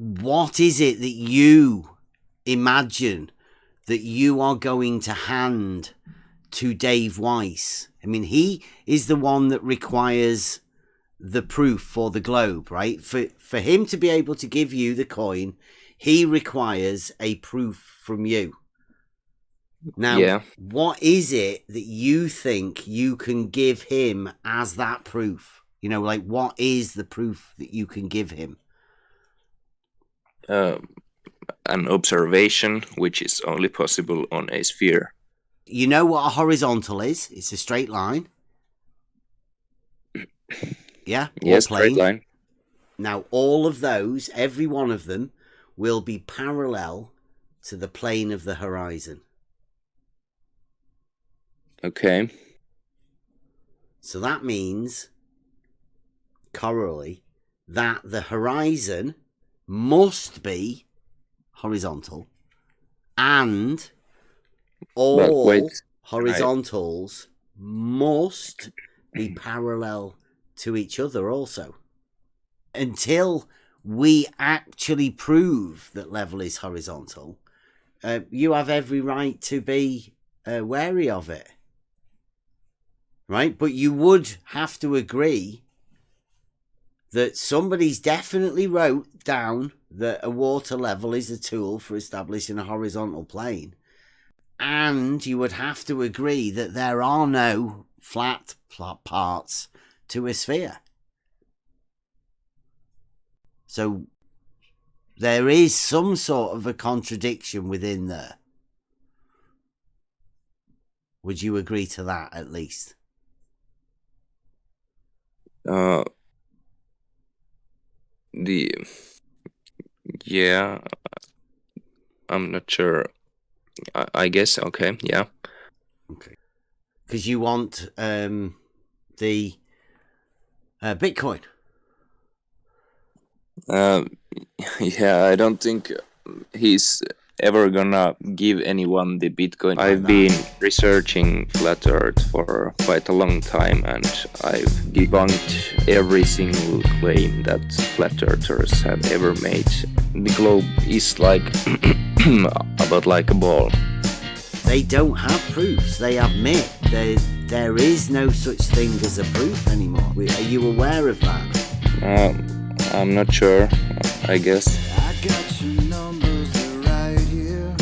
what is it that you imagine that you are going to hand to Dave Weiss? I mean, he is the one that requires the proof for the globe, right? For him to be able to give you the coin, he requires a proof from you. Now, what is it that you think you can give him as that proof? You know, like, what is the proof that you can give him? An observation which is only possible on a sphere. You know what a horizontal is? It's a straight line. Yeah? Yes, straight line. Now, all of those, every one of them, will be parallel to the plane of the horizon. Okay. So that means, corollary, that the horizon must be horizontal, and all horizontals must be parallel to each other also. Until we actually prove that level is horizontal, you have every right to be wary of it. Right? But you would have to agree that somebody's definitely wrote down that a water level is a tool for establishing a horizontal plane. And you would have to agree that there are no flat parts to a sphere. So there is some sort of a contradiction within there. Would you agree to that at least? I'm not sure. I guess, okay, yeah. Okay. Because you want the Bitcoin. Yeah, I don't think he's ever gonna give anyone the Bitcoin. I've been researching flat Earth for quite a long time, and I've debunked every single claim that flat earthers have ever made. The globe is like about like a ball. They don't have proofs. They admit there is no such thing as a proof anymore. Are you aware of that? I'm not sure, I guess. I got your numbers right here.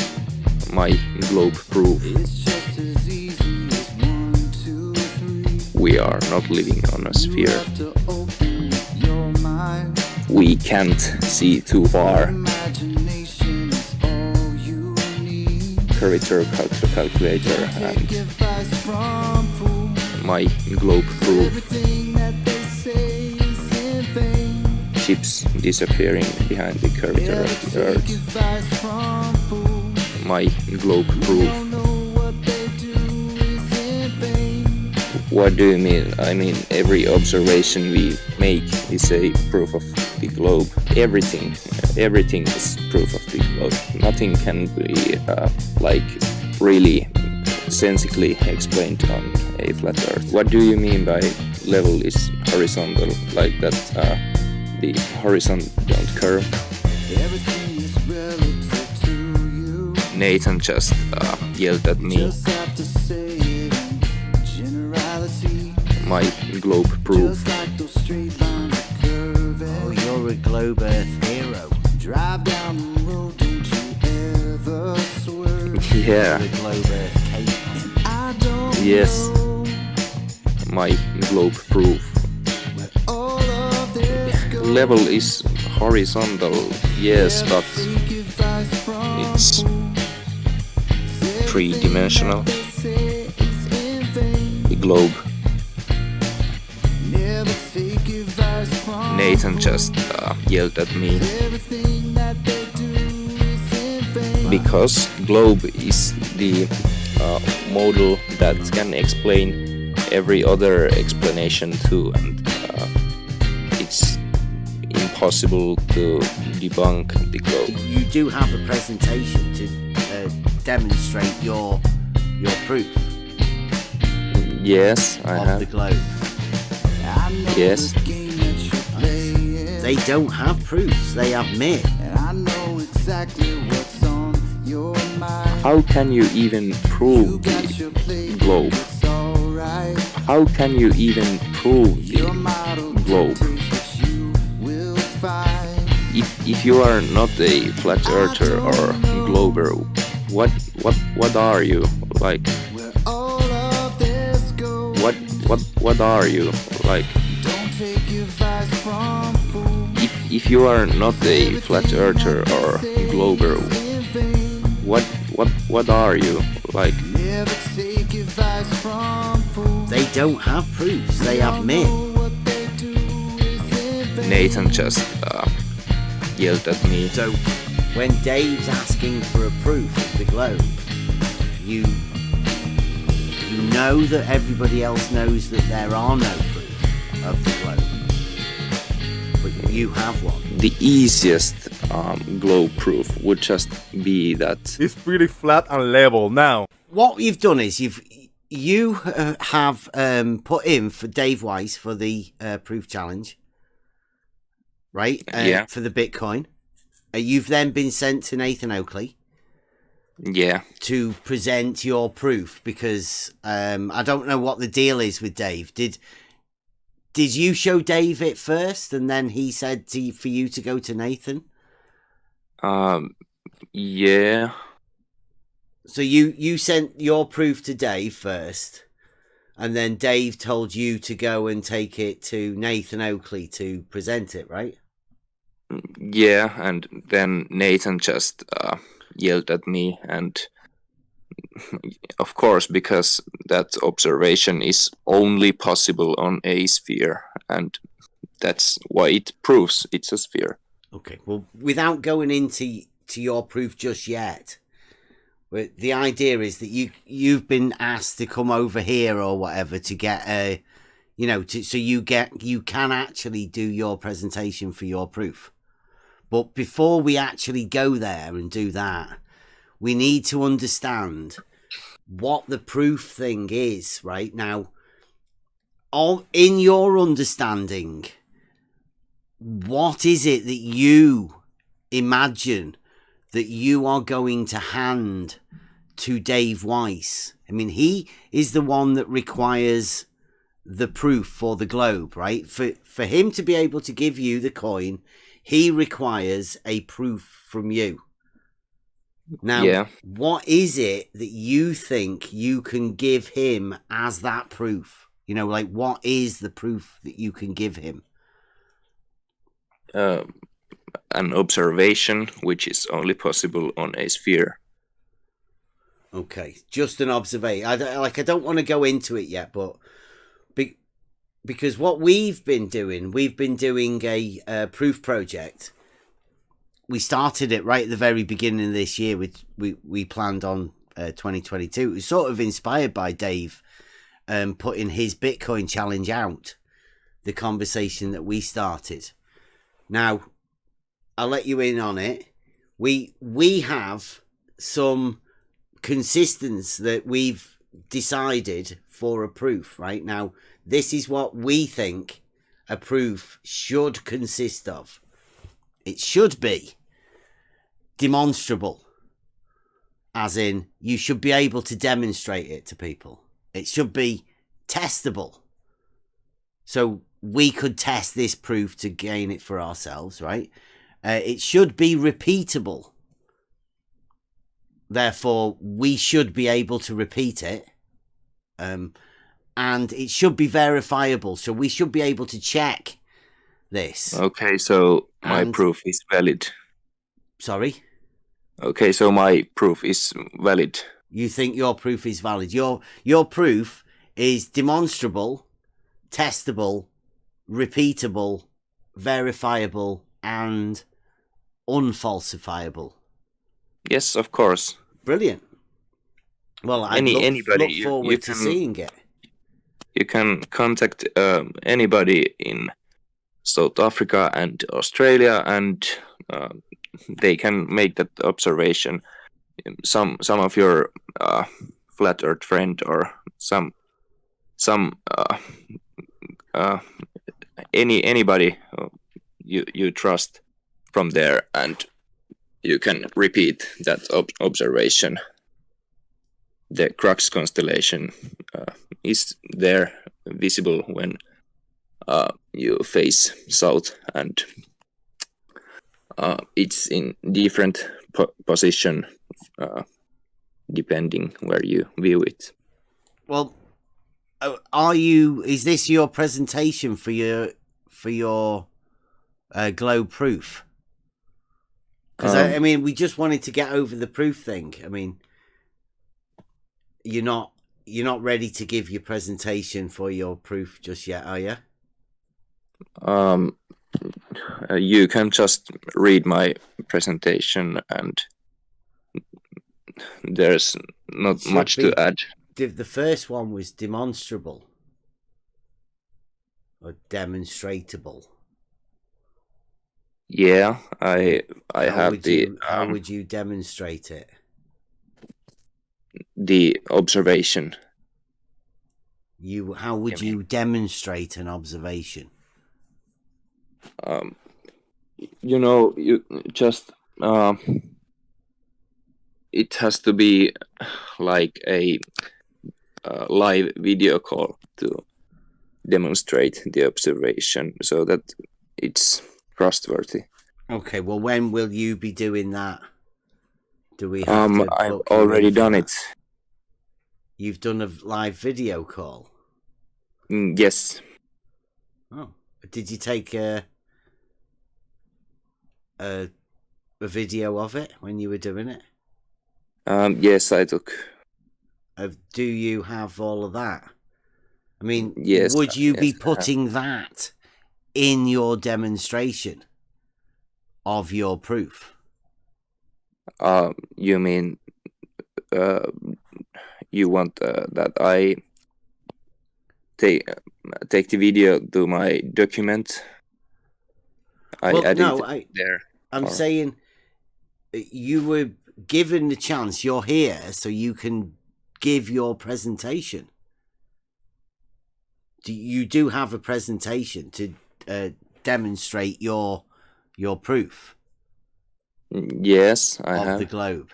My globe proof. It's just as easy as 1, 2, 3. We are not living on a sphere. You have to open your mind. We can't see too far. Imagination is all you need. Curvature calculator and Take advice from fools. my globe proof. Everything that they say is in vain. Ships disappearing behind the curvature of the Earth. Advice from fools. My globe proof. Don't know what they do is in vain. What do you mean? I mean, every observation we make is a proof of the globe. Everything is proof of the globe. Nothing can be like really sensibly explained on a flat Earth. What do you mean by level is horizontal? Like that the horizon don't curve? Everything is relative to you. Nathan just yelled at me. Just have to say it in generality. My globe proof. Just like those straight lines of curve. Oh, you're a globe Earth hero. Drive down the road, don't you ever swerve. Yeah. You're a globe Earth caper. I don't Yes. know My globe proof. where all of this goes. Level is horizontal, yes, but Take advice from it's three-dimensional. they say is in vain. The globe. Never take advice from Nathan just yelled at me everything that they do is in vain. because globe is the model that can explain every other explanation too, and it's impossible to debunk the globe. You do have a presentation to demonstrate your proof Yes, I of the have. globe. I know Yes. the game that you're playing. They don't have proofs. They admit and I know exactly what's on your mind. How can you even You prove got the your plate, globe? it's alright. How can you even prove Your the model globe? dictates what you will find. If you are not a flat earther or glober, what are you? Like Where all of this goes. what are you? Like Don't take advice from fools. if you are not a flat earther or glober, In vain. what are you? Like Never take advice from fools. They don't have proofs. They have myth. What they do is in vain. Nathan just yelled at me. So when Dave's asking for a proof of the globe, you know that everybody else knows that there are no proof of the globe, but you have one. The easiest globe proof would just be that It's pretty flat and level now. What you've done is you have put in for Dave Weiss for the proof challenge, right? Yeah. For the Bitcoin. You've then been sent to Nathan Oakley yeah. to present your proof because I don't know what the deal is with Dave. Did you show Dave it first and then he said for you to go to Nathan? Yeah. So you sent your proof to Dave first, and then Dave told you to go and take it to Nathan Oakley to present it, right? Yeah, and then Nathan just yelled at me, and of course, because that observation is only possible on a sphere, and that's why it proves it's a sphere. Okay, well, without going into your proof just yet, but the idea is that you've been asked to come over here or whatever to get a, so you can actually do your presentation for your proof. But before we actually go there and do that, we need to understand what the proof thing is right now. In your understanding, what is it that you imagine that you are going to hand to Dave Weiss? I mean, he is the one that requires the proof for the globe, right? For him to be able to give you the coin, he requires a proof from you. Now, Yeah. what is it that you think you can give him as that proof? What is the proof that you can give him? An observation which is only possible on a sphere. Okay, just an observation. I don't want to go into it yet, but because what we've been doing a proof project. We started it right at the very beginning of this year. We planned on 2022. It was sort of inspired by Dave putting his Bitcoin challenge out, the conversation that we started. Now, I'll let you in on it. We have some consistency that we've decided for a proof right now. This is what we think a proof should consist of. It should be demonstrable, as in you should be able to demonstrate it to people. It should be testable, so we could test this proof to gain it for ourselves, right? It should be repeatable, therefore we should be able to repeat it, and it should be verifiable, so we should be able to check this. Okay, so my proof is valid. Sorry? Okay, so my proof is valid. You think your proof is valid. Your proof is demonstrable, testable, repeatable, verifiable, and unfalsifiable. Yes, of course. Brilliant. Well, I'd look forward to seeing it. You can contact anybody in South Africa and Australia, and they can make that observation. Some of your flat Earth friend or some anybody you trust from there, and you can repeat that observation. The crux constellation is there visible when you face south, and it's in different position depending where you view it. Well, is this your presentation for your globe proof? Because I mean, we just wanted to get over the proof thing. I mean, you're not ready to give your presentation for your proof just yet, are you? You can just read my presentation, and there's not much to add. The first one was demonstrable or demonstratable. Yeah, I have how would you demonstrate it? The observation. How would you demonstrate an observation? You just it has to be like a live video call to demonstrate the observation, so that it's trustworthy. Okay, well, when will you be doing that? Do we have to I've already done it. You've done a live video call? Yes. Oh, did you take a video of it when you were doing it? Yes, I took. Do you have all of that? I mean, yes, would you be putting that in your demonstration of your proof? You mean you want that I take the video to my document? I'm saying you were given the chance. You're here so you can give your presentation. You do have a presentation to demonstrate your proof. Yes, I have. Of the globe.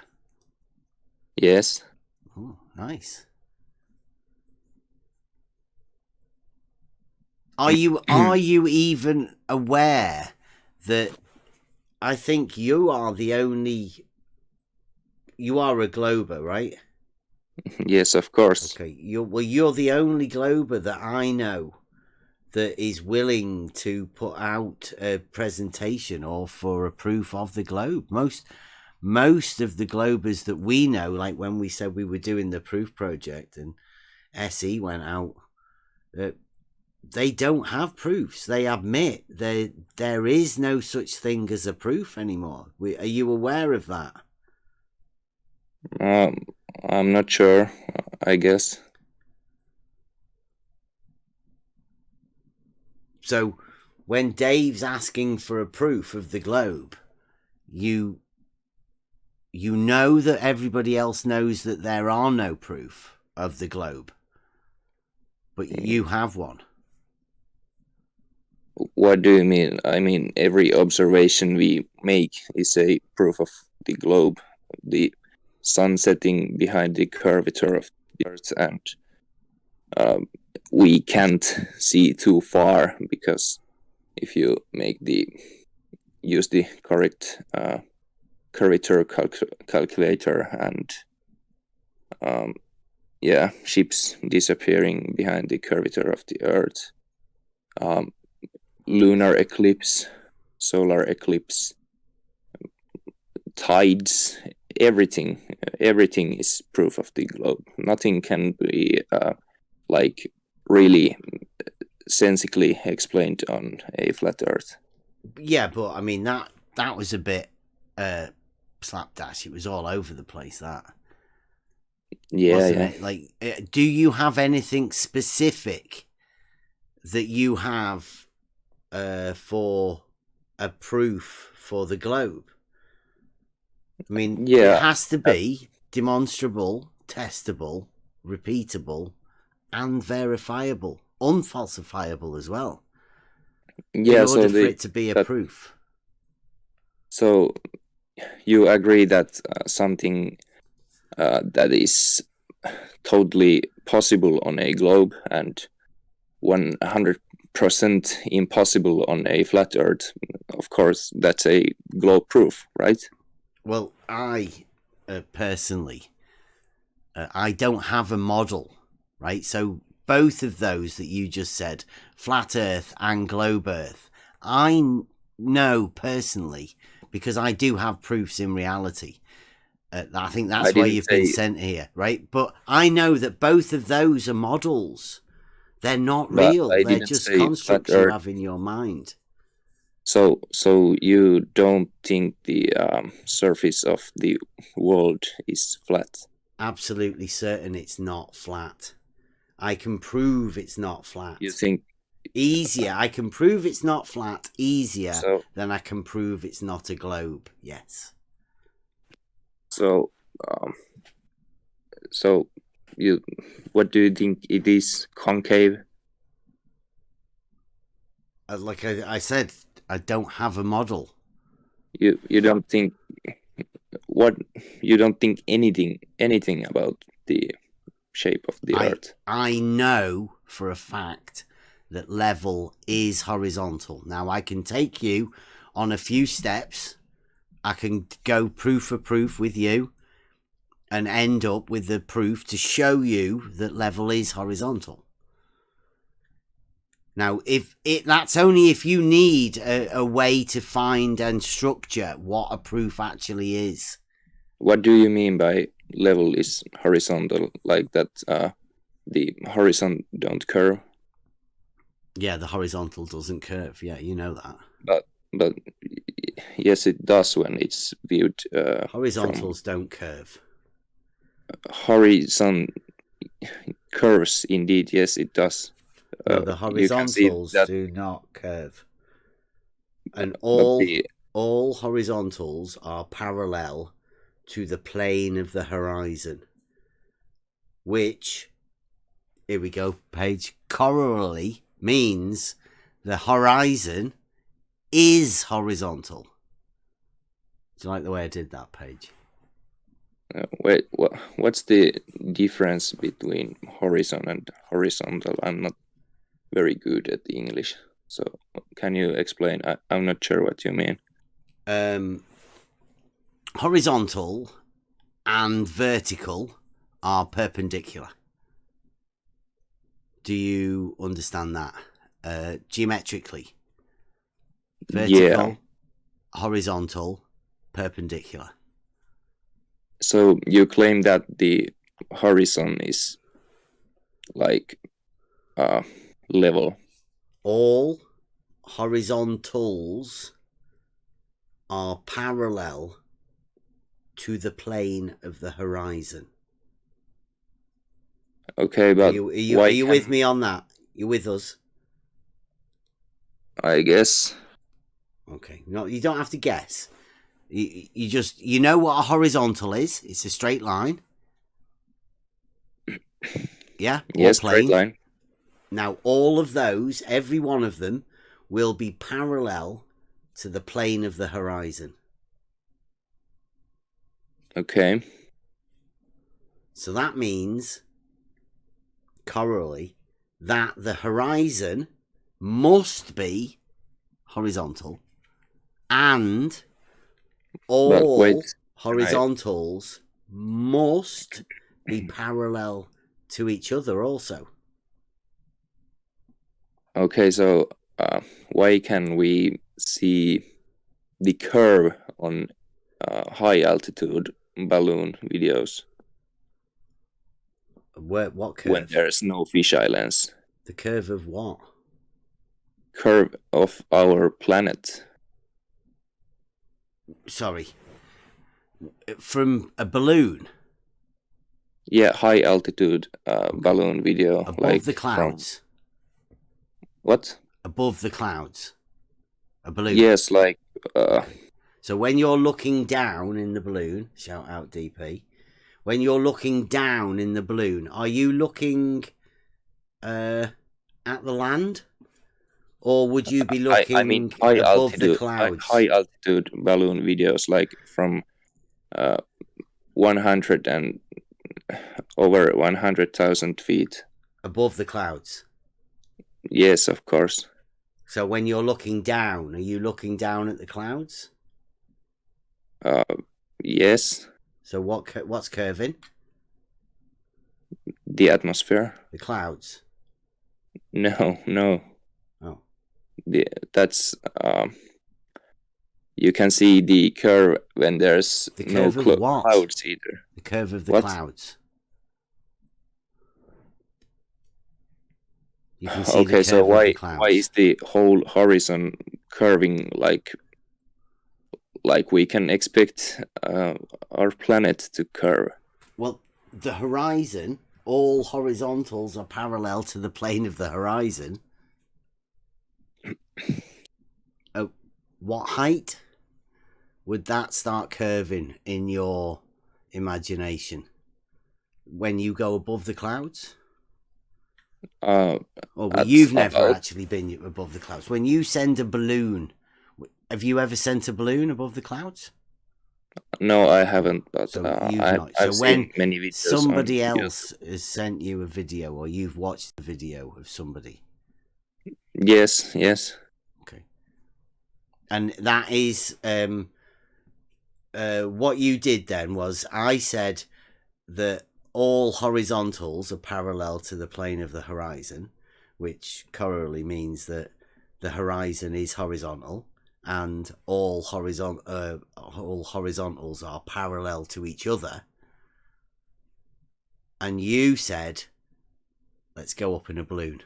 Yes. Oh, nice. Are you even aware that I think you are a glober, right? Yes, of course. Okay, you're the only glober that I know that is willing to put out a presentation or for a proof of the globe. Most of the globers that we know, like when we said we were doing the proof project and SE went out, they don't have proofs. They admit there is no such thing as a proof anymore. Are you aware of that? I'm not sure, I guess. So when Dave's asking for a proof of the globe, you know that everybody else knows that there are no proof of the globe, but you have one. What do you mean? I mean, every observation we make is a proof of the globe, the sun setting behind the curvature of the Earth, and we can't see too far, because if you use the correct curvature calculator, and ships disappearing behind the curvature of the Earth, lunar eclipse, solar eclipse, tides, everything is proof of the globe. Nothing can be really sensically explained on a flat Earth. Yeah, but I mean that was a bit slapdash. It was all over the place. That wasn't it? Like, do you have anything specific that you have for a proof for the globe? I mean, it has to be demonstrable, testable, repeatable, and verifiable, unfalsifiable as well. In order for it to be a proof. So you agree that something that is totally possible on a globe and 100% impossible on a flat Earth, of course, that's a globe proof, right? Well, I personally, I don't have a model, right? So both of those that you just said, flat Earth and globe Earth, I know personally because I do have proofs in reality. I think I that's why didn't you've been say, sent here, right? But I know that both of those are models. They're not but real. I They're didn't just say flat constructs you Earth. have in your mind. So you don't think the surface of the world is flat? Absolutely certain it's not flat. I can prove it's not You flat. think Easier. I can prove it's not flat easier so? than I can prove it's not a globe. Yes. So, um, so you, what do you think it is? Concave? Like I said, I don't have a model. You don't think what? You don't think anything about the shape of the Earth? I know for a fact that level is horizontal. Now I can take you on a few steps. I can go proof for proof with you and end up with the proof to show you that level is horizontal. Now, that's only if you need a way to find and structure what a proof actually is. What do you mean by level is horizontal? Like that the horizon don't curve? Yeah, the horizontal doesn't curve. Yeah, you know that. But yes, it does when it's viewed Horizontals don't curve. horizon curves. Indeed, yes, it does. No, the You can see horizontals that, do not curve. And but the all horizontals are parallel to the plane of the horizon, which, here we go, page, corollary means the horizon is horizontal. Do you like the way I did that, Page? wait, what's the difference between horizon and horizontal? I'm not very good at the English, so can you explain? I'm not sure what you mean. Horizontal and vertical are perpendicular. Do you understand that? Geometrically. Vertical, Yeah. horizontal, perpendicular. So you claim that the horizon is like level. All horizontals are parallel to the plane of the horizon. Okay, but Are why you with me on that? You with us? I guess. Okay. No, you don't have to guess. You just, you know what a horizontal is? It's a straight line. Yeah? Yes, Or plane. straight line. Now, all of those, every one of them, will be parallel to the plane of the horizon. Okay. So that means, corollary, that the horizon must be horizontal and But wait, all horizontals must be parallel to each other also. okay, so why can we see the curve on high altitude balloon videos What when curve? there's no fisheye lens? The curve of what? Curve of our planet. Sorry. From a balloon? Yeah, high altitude balloon video. Above like the clouds. What? Above the clouds. A balloon. Yes, like So when you're looking down in the balloon, shout out DP. When you're looking down in the balloon, are you looking at the land, or would you be I looking mean high above the altitude, clouds? high altitude balloon videos, like from 100 and over 100,000 feet. Above the clouds. Yes, of course. So when you're looking down, are you looking down at the clouds? Yes, So what's curving? the atmosphere. The clouds. No, no. Oh. That's you can see the curve when there's The no curve of what? clouds either. The curve of the What? clouds. You can see the Okay, curve so of the why clouds. is the whole horizon curving like we can expect our planet to curve? Well, the horizon, all horizontals are parallel to the plane of the horizon. Oh, what height would that start curving in your imagination? When you go above the clouds? Uh, Well, at you've never about- actually been above the clouds. When you send a balloon, have you ever sent a balloon above the clouds? No, I haven't, but So you've not. I've So when seen many videos. somebody on else has sent you a video, or you've watched the video of somebody. Yes, yes. Okay. And that is what you did then was I said that all horizontals are parallel to the plane of the horizon, which corollary means that the horizon is horizontal and all horizontals are parallel to each other. And you said, let's go up in a balloon.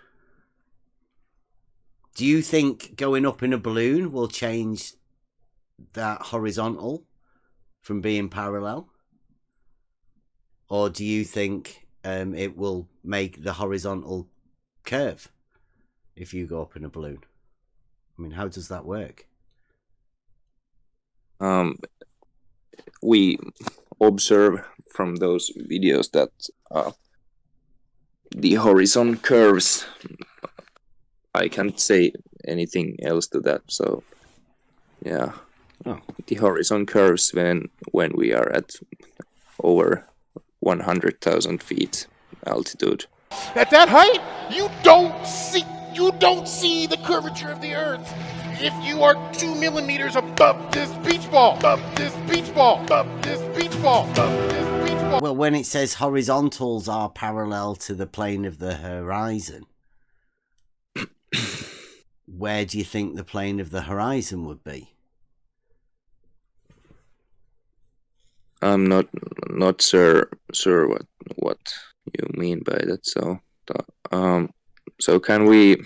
Do you think going up in a balloon will change that horizontal from being parallel? Or do you think it will make the horizontal curve if you go up in a balloon? I mean, how does that work? We observe from those videos that the horizon curves. I can't say anything else to that. So, yeah, the horizon curves when we are at over 100,000 feet altitude. At that height, you don't see the curvature of the Earth. If you are 2 millimeters above this beach ball, above this beach ball, above this beach ball, above this beach ball. Well, when it says horizontals are parallel to the plane of the horizon, where do you think the plane of the horizon would be? I'm not sure what you mean by that. So can we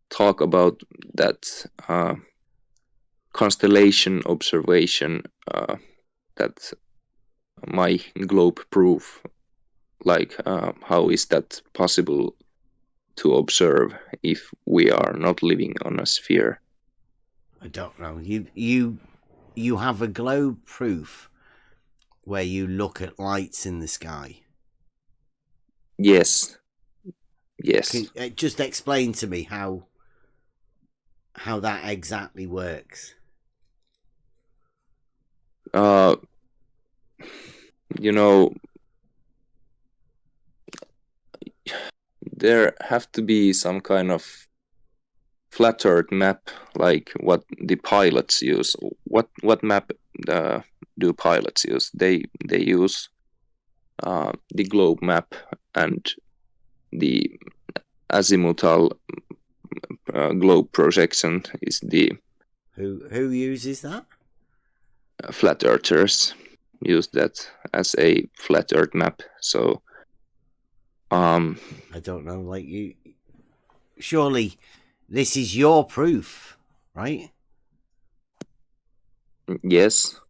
talk about that constellation observation that my globe proof? Like, how is that possible to observe if we are not living on a sphere? I don't know. You have a globe proof where you look at lights in the sky. Yes. Just explain to me how that exactly works. You know, there have to be some kind of flat earth map, like what the pilots use. What map do pilots use? They use the globe map, and the azimuthal globe projection is the Who uses that? flat earthers use that as a flat earth map. So I don't know. Like you, surely this is your proof, right? yes.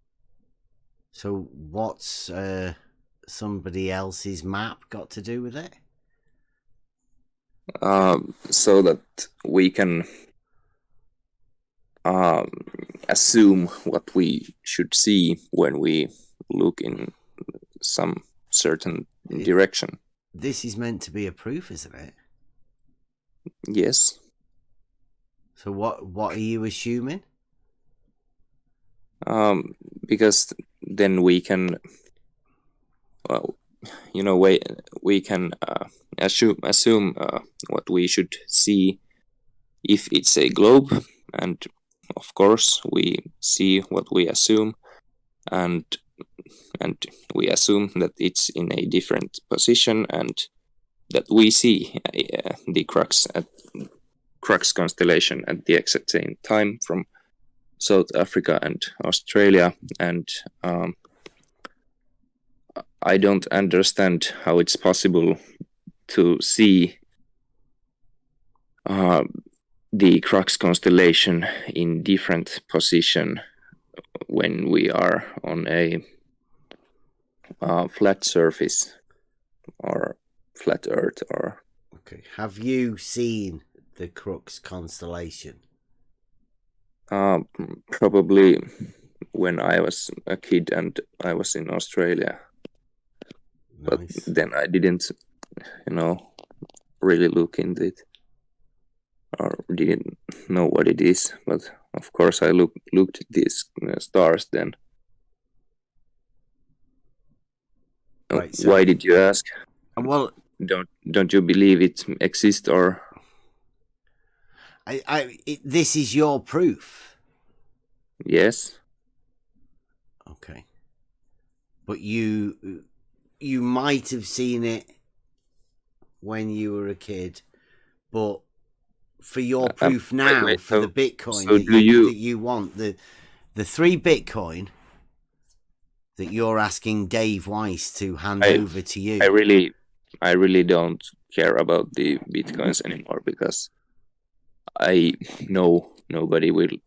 So what's somebody else's map got to do with it? So that we can assume what we should see when we look in some certain direction. This is meant to be a proof, isn't it? Yes. So what are you assuming? Because then we can, well, we can assume what we should see if it's a globe, and of course we see what we assume, and we assume that it's in a different position, and that we see the Crux constellation at the exact same time from South Africa and Australia, and I don't understand how it's possible to see the Crux constellation in different position when we are on a flat surface or flat Earth. Or Okay. Have you seen the Crux constellation? probably when I was a kid and I was in Australia, but Nice. then I didn't, really look into it, or didn't know what it is. But of course, I looked at these stars then. Right, so- Why did you ask? Well, Don't you believe it exists, or? This is your proof. Yes. Okay. But you might have seen it when you were a kid, but for your proof now, wait, for the Bitcoin so that do you- that you want, the 3 Bitcoin that you're asking Dave Weiss to hand over to you. I really don't care about the Bitcoins anymore, because I know nobody will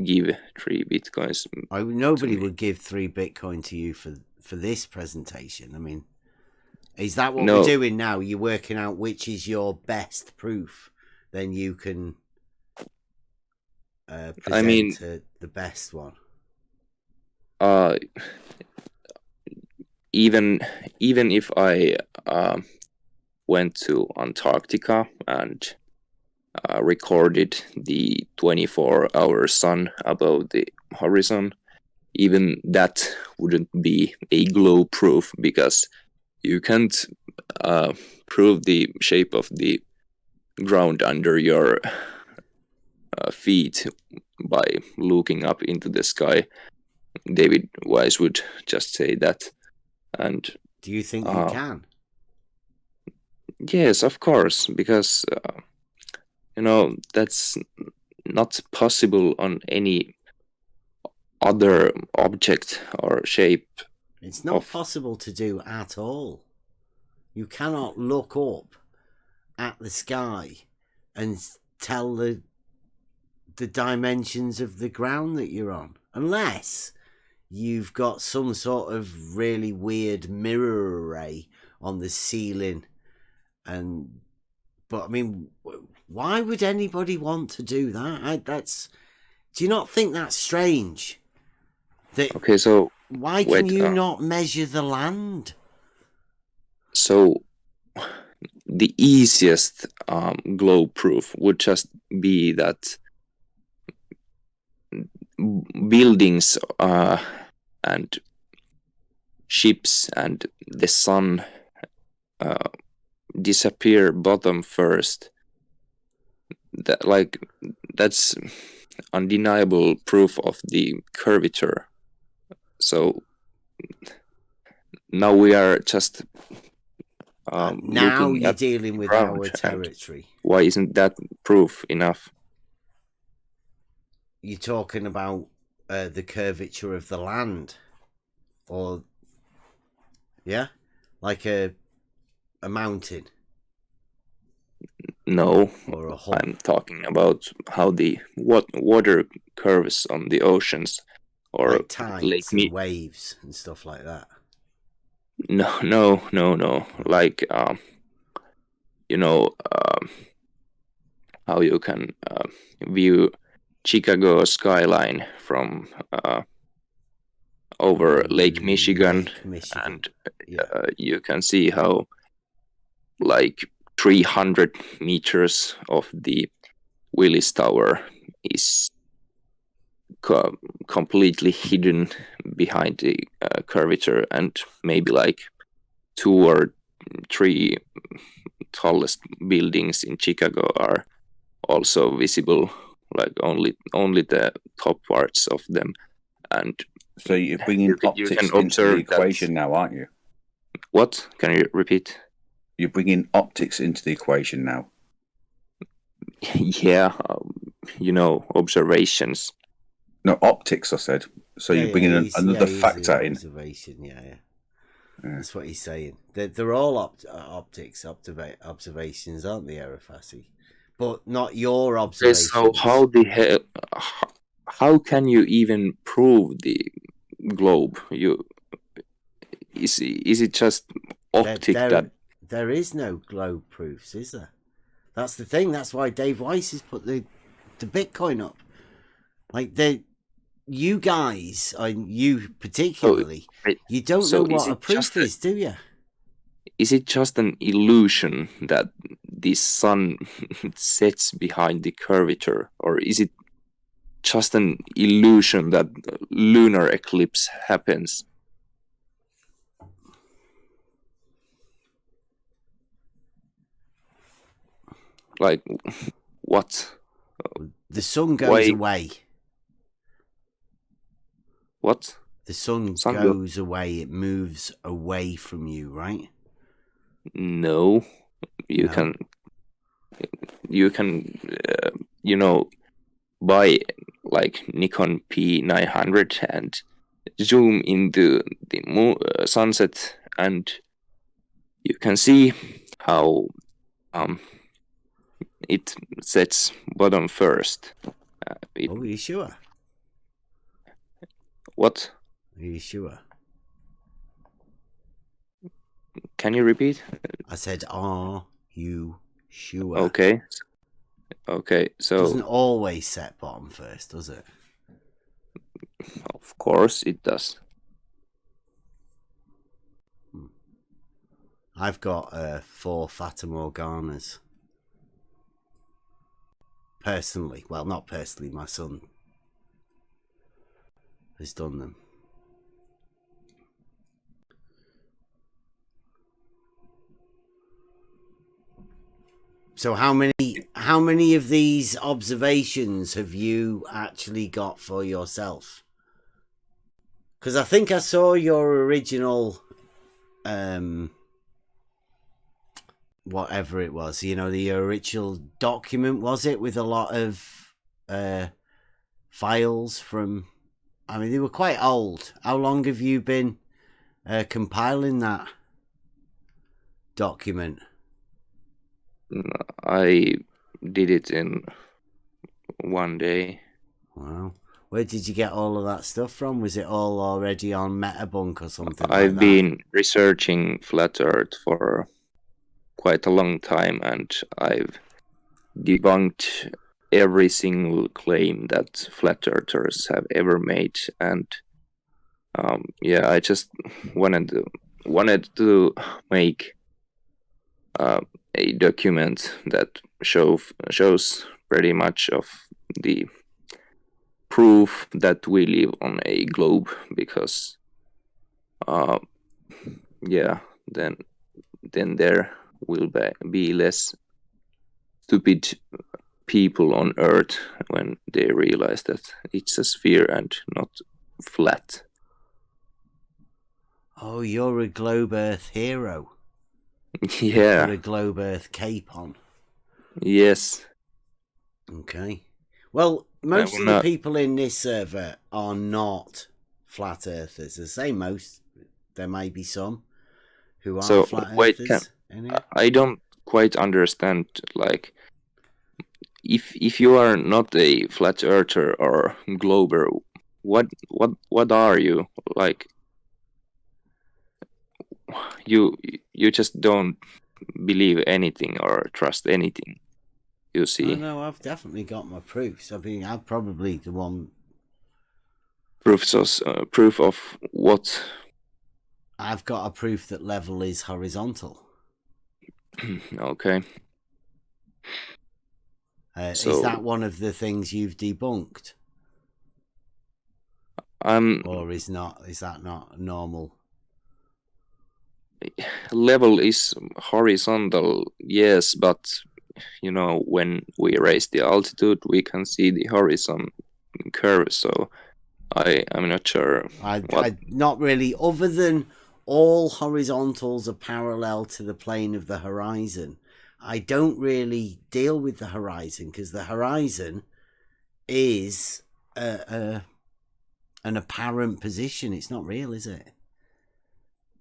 give 3 Bitcoins. Nobody would give 3 Bitcoin to you for this presentation. I mean, is that what No. we're doing now? You're working out which is your best proof, then you can present the best one. Even if I went to Antarctica and recorded the 24-hour sun above the horizon, even that wouldn't be a globe proof, because you can't prove the shape of the ground under your feet by looking up into the sky. David Weiss would just say that. And do you think you can? Yes, of course, because that's not possible on any other object or shape. It's not possible to do at all. You cannot look up at the sky and tell the dimensions of the ground that you're on, unless you've got some sort of really weird mirror array on the ceiling. But I mean, why would anybody want to do that? Do you not think that's strange? Okay, so why can you not measure the land? So the easiest globe proof would just be that buildings and ships and the sun disappear bottom first. That's undeniable proof of the curvature. So now we are just now you're dealing with our territory. Why isn't that proof enough? You're talking about the curvature of the land, or like a mountain. No, or a hump. I'm talking about how the water curves on the oceans, or like tides and waves and stuff like that. No. Like how you can view Chicago skyline from over Lake Michigan. And you can see how like 300 meters of the Willis Tower is completely hidden behind the curvature, and maybe like 2 or 3 tallest buildings in Chicago are also visible, like only the top parts of them. And So you're bringing you optics can into the observe equation now, aren't you? What? Can you repeat? You're bringing optics into the equation now. Yeah, observations. No, optics, I said. So you're bringing another factor in. Observation, yeah. That's what he's saying. They're all optics observations, aren't they, Arafasi? But not your observations. So how can you even prove the globe? Is it just optic that there is no globe proofs, is there? That's the thing. That's why Dave Weiss has put the Bitcoin up. Like you guys, and you particularly, you don't know what a proof is, do you? Is it just an illusion that the sun sets behind the curvature, or is it just an illusion that lunar eclipse happens? Like, what? The sun goes away. What? The sun goes away. It moves away from you, right? No. You can buy like Nikon P900 and zoom into the sunset, and you can see how it sets bottom first. Are you sure? What? Are you sure? Can you repeat? I said, are you sure? Okay, so... It doesn't always set bottom first, does it? Of course it does. I've got 4 Fata Morganas. Personally. Well, not personally, my son has done them. So how many of these observations have you actually got for yourself? Because I think I saw your original whatever it was, the original document, was it, with a lot of files from, they were quite old. How long have you been compiling that document? I did it in 1 day. Wow. Where did you get all of that stuff from? Was it all already on Metabunk or something I've been researching Flat Earth for quite a long time, and I've debunked every single claim that Flat Earthers have ever made. And I just wanted to make a document that shows pretty much of the proof that we live on a globe, because then there will be less stupid people on Earth when they realize that it's a sphere and not flat. Oh, you're a Globe Earth hero. Yeah. Put a Globe Earth cape on. Yes. Okay. Well, most of the people in this server are not flat earthers. I say most. There may be some who are flat earthers. I don't quite understand, like, if you are not a flat earther or glober, what are you? Like, you just don't believe anything or trust anything, you see. Oh, no, I've definitely got my proofs. I'm probably the one. Proof of what? I've got a proof that level is horizontal. Okay. Is So that one of the things you've debunked, or is that not normal? level is horizontal, yes, but when we raise the altitude, we can see the horizon curve. So I'm not sure what. I not really. Other than all horizontals are parallel to the plane of the horizon, I don't really deal with the horizon, because the horizon is an apparent position. It's not real, is it?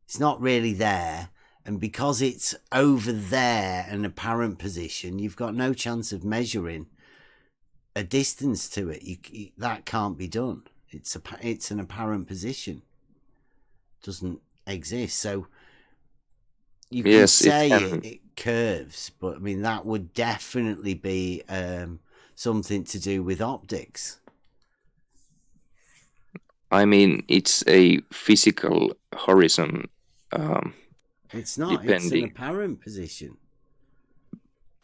It's not really there. And because it's over there, an apparent position, you've got no chance of measuring a distance to it. That can't be done. It's an apparent position. It doesn't exist. So you can Yes, it say can. it curves, but I mean that would definitely be something to do with optics. I mean, it's a physical horizon. It's not. It's an Depending. apparent position.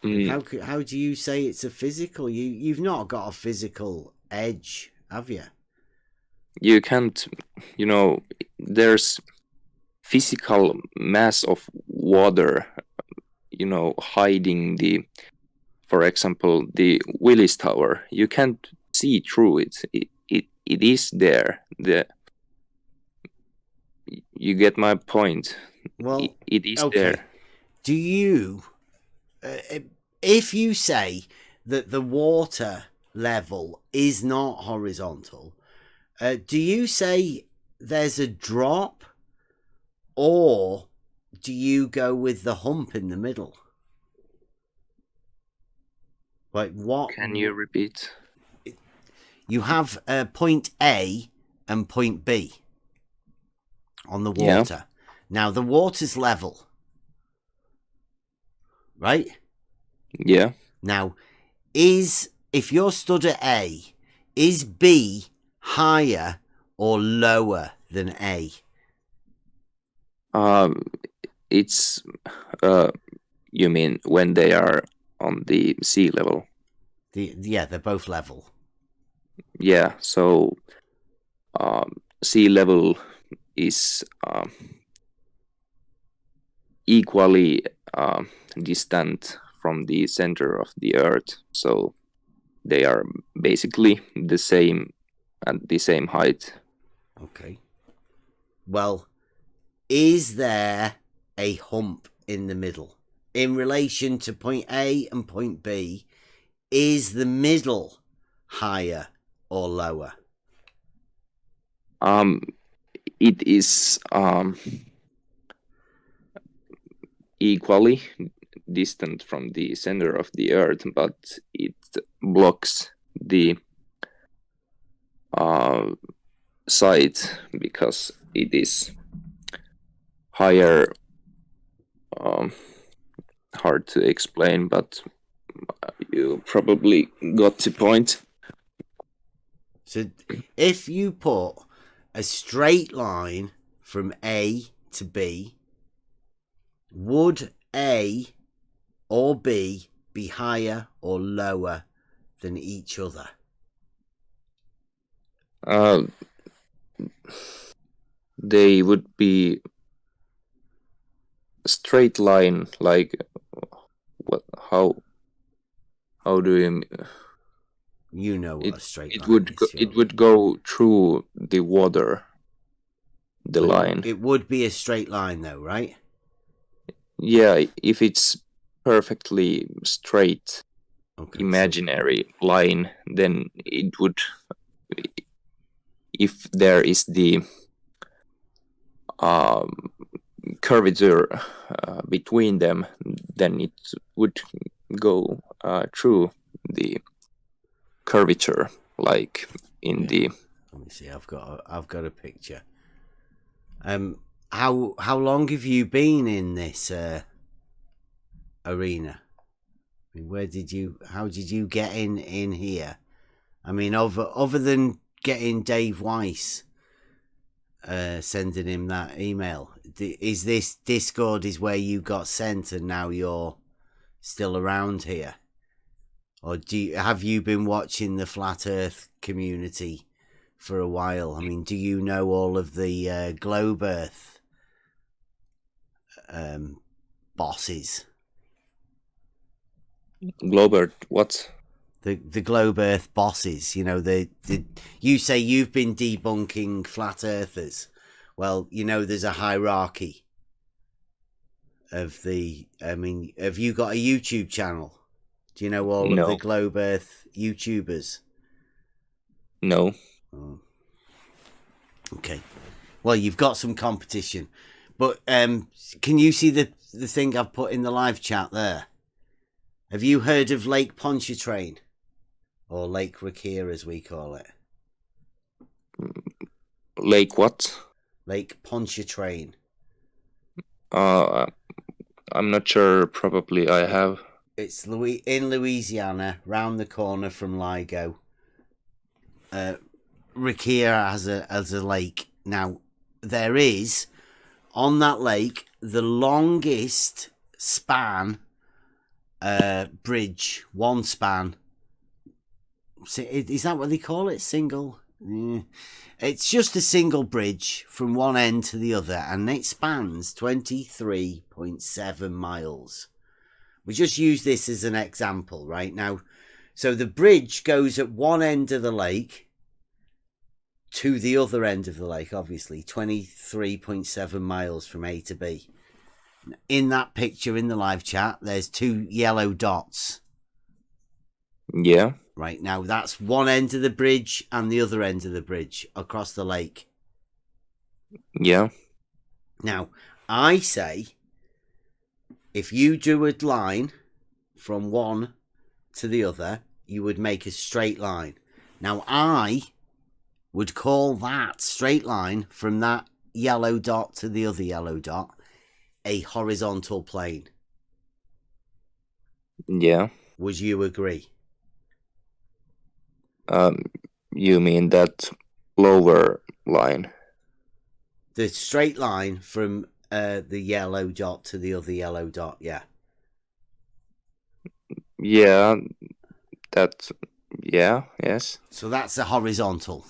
Mm, How do you say it's a physical? You've not got a physical edge, have you? you can't. There's physical mass of water. Hiding for example, the Willis Tower. You can't see through it. It is there. You get my point. Well, It is okay. there. Do you, if you say that the water level is not horizontal, do you say there's a drop, or do you go with the hump in the middle? Like what? Can you repeat? You have point A and point B on the Yeah. water. Now the water's level, right? Yeah. Now, if you're stood at A, is B higher or lower than A? It's you mean when they are on the sea level? They're both level. Yeah. So sea level is equally distant from the center of the earth, so they are basically the same at the same height. Okay. Well, is there a hump in the middle in relation to point A and point B? Is the middle higher or lower? It is equally distant from the center of the earth, but it blocks the side because it is higher. Hard to explain, but you probably got the point. So if you put a straight line from A to B, would A or B be higher or lower than each other? They would be straight line, like what? How do you? You know what a straight It line would is. it would go through the water. The line. It would be a straight line, though, right? Yeah, if it's perfectly straight, Okay, imaginary line, then it would. If there is the curvature between them, then it would go through the curvature, like in the. Let me see. I've got a picture. How long have you been in this arena? I mean, how did you get in here? I mean, other than getting Dave Weiss, sending him that email, is this Discord is where you got sent and now you're still around here, or have you been watching the flat Earth community for a while? I mean, do you know all of the globe Earth bosses? Globe Earth, what? The globe Earth bosses. You know, you say you've been debunking flat earthers. Well, you know, there's a hierarchy of the. I mean, have you got a YouTube channel? Do you know all of the No. globe Earth YouTubers? No. Oh. Okay. Well, you've got some competition, but can you see the thing I've put in the live chat there? Have you heard of Lake Pontchartrain, or Lake Rakir as we call it? Lake what? Lake Pontchartrain. I'm not sure. Probably I have. It's in Louisiana, round the corner from Ligo. Rakir has a lake. Now, there is, on that lake, the longest span bridge, one span. Is that what they call it? Single? Yeah. It's just a single bridge from one end to the other, and it spans 23.7 miles. We just use this as an example right now. So the bridge goes at one end of the lake to the other end of the lake, obviously, 23.7 miles from A to B. In that picture in the live chat, there's 2 yellow dots. Yeah. Right, now that's one end of the bridge and the other end of the bridge across the lake. Yeah. Now, I say, if you drew a line from one to the other, you would make a straight line. Now, I would call that straight line from that yellow dot to the other yellow dot a horizontal plane. Yeah. Would you agree? You mean that lower line? The straight line from the yellow dot to the other yellow dot, yeah. Yeah. That. Yeah. Yes. So that's a horizontal.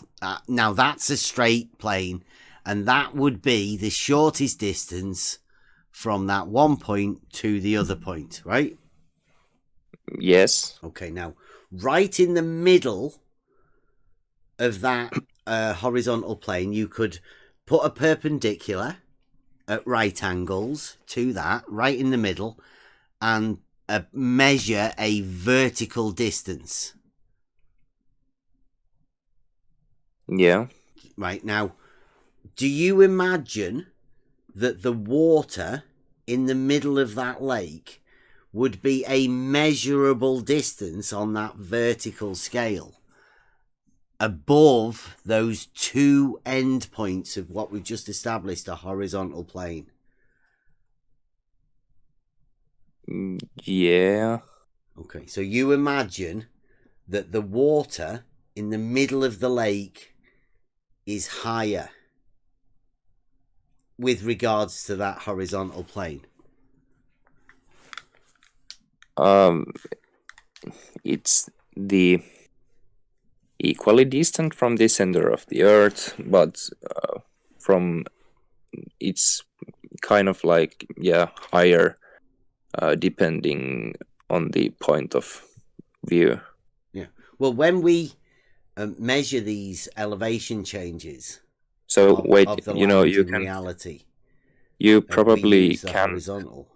Now that's a straight plane, and that would be the shortest distance from that one point to the other point, right? Yes. Okay, now right in the middle of that horizontal plane, you could put a perpendicular at right angles to that, right in the middle, and measure a vertical distance. Yeah. Right, now, do you imagine that the water in the middle of that lake would be a measurable distance on that vertical scale above those 2 endpoints of what we've just established, a horizontal plane? Yeah. Okay, so you imagine that the water in the middle of the lake is higher with regards to that horizontal plane. It's the equally distant from the center of the Earth, but from it's kind of like higher, depending on the point of view. Yeah. Well, when we measure these elevation changes, So wait, of the you know, land you in can, reality, you we probably use the can, horizontal.